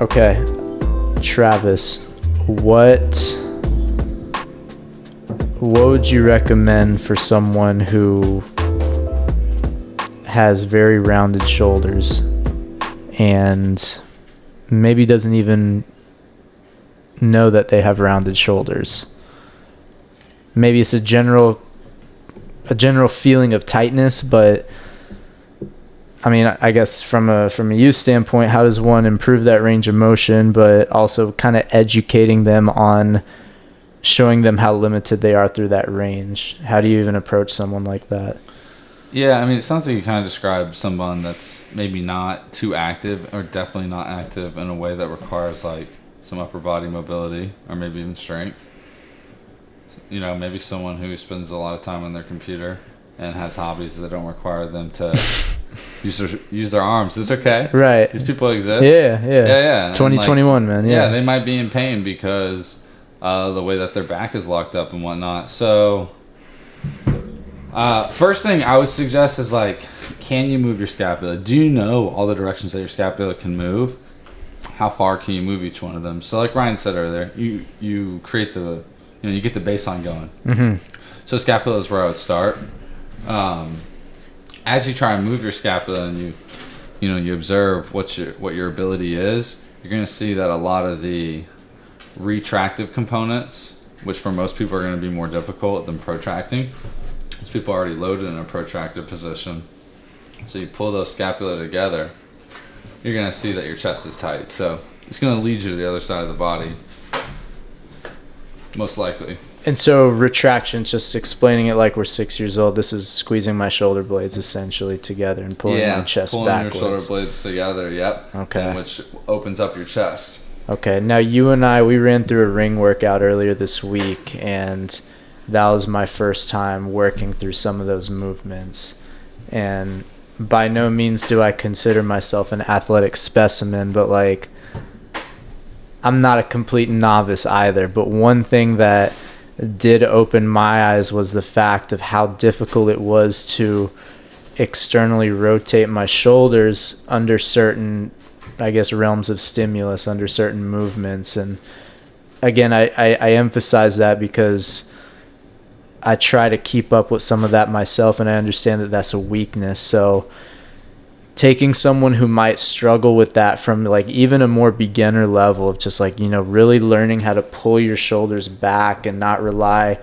Okay, Travis, what would you recommend for someone who has very rounded shoulders and maybe doesn't even know that they have rounded shoulders? Maybe it's a general feeling of tightness, but I mean, I guess from a youth standpoint, how does one improve that range of motion, but also kind of educating them on showing them how limited they are through that range? How do you even approach someone like that? Yeah, I mean, it sounds like you kind of described someone that's maybe not too active, or definitely not active in a way that requires like some upper body mobility or maybe even strength. You know, maybe someone who spends a lot of time on their computer and has hobbies that don't require them to use their arms. It's okay. Right. These people exist. Yeah. 2021, man. Yeah, they might be in pain because the way that their back is locked up and whatnot. So, first thing I would suggest is like, can you move your scapula? Do you know all the directions that your scapula can move? How far can you move each one of them? So, like Ryan said earlier, you create you get the baseline going. Mm-hmm. So scapula is where I would start. As you try and move your scapula and you observe what your ability is, you're going to see that a lot of the retractive components, which for most people are going to be more difficult than protracting, because people are already loaded in a protracted position. So you pull those scapula together, you're going to see that your chest is tight. So it's going to lead you to the other side of the body, most likely. And so retraction, just explaining it like we're 6 years old, this is squeezing my shoulder blades essentially together and pulling my chest pulling backwards. Your shoulder blades together, yep. Okay. Which opens up your chest. Okay, now you and I, we ran through a ring workout earlier this week, and that was my first time working through some of those movements. And by no means do I consider myself an athletic specimen, but like, I'm not a complete novice either. But one thing that did open my eyes was the fact of how difficult it was to externally rotate my shoulders under certain, I guess, realms of stimulus, under certain movements. And again, I emphasize that because I try to keep up with some of that myself, and I understand that that's a weakness. So taking someone who might struggle with that from like even a more beginner level of just like, really learning how to pull your shoulders back and not rely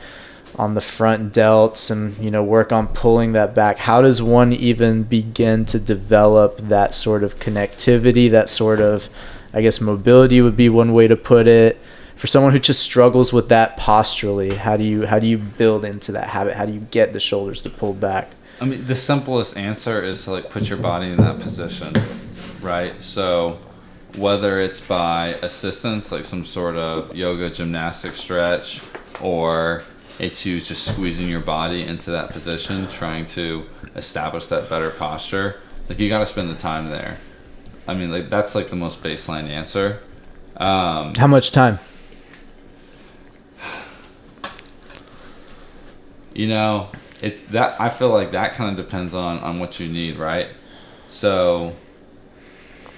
on the front delts and, work on pulling that back. How does one even begin to develop that sort of connectivity, that sort of, I guess, mobility would be one way to put it. For someone who just struggles with that posturally, how do you build into that habit? How do you get the shoulders to pull back? I mean, the simplest answer is to like put your body in that position, right? So whether it's by assistance, like some sort of yoga gymnastic stretch, or it's you just squeezing your body into that position, trying to establish that better posture, like you got to spend the time there. I mean, like that's like the most baseline answer. How much time? It's that I feel like that kind of depends on what you need, right? So,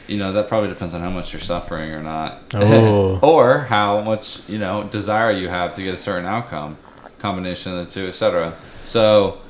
that probably depends on how much you're suffering or not. Oh. Or how much, desire you have to get a certain outcome, combination of the two, etc. So,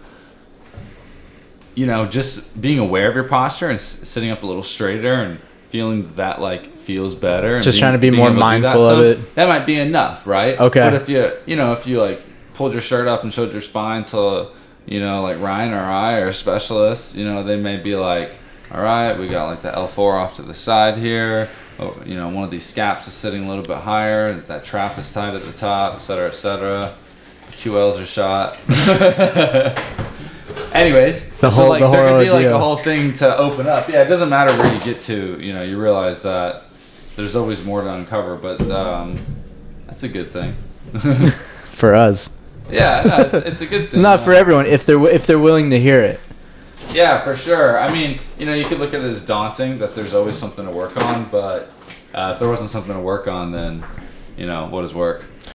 just being aware of your posture and sitting up a little straighter and feeling that like feels better. And just trying to be more mindful of it. That might be enough, right? Okay. But if you like pulled your shirt up and showed your spine to, like Ryan or I or specialists, they may be like, all right, we got like the L4 off to the side here. Oh, one of these scaps is sitting a little bit higher. That trap is tight at the top, et cetera, et cetera. QLs are shot. Anyways, there could be like a whole thing to open up. Yeah, it doesn't matter where you get to. You realize that there's always more to uncover, but that's a good thing. For us. Yeah, no, it's a good thing. Not for everyone, if they're willing to hear it. Yeah, for sure. I mean, you could look at it as daunting that there's always something to work on, but if there wasn't something to work on, then, what is work?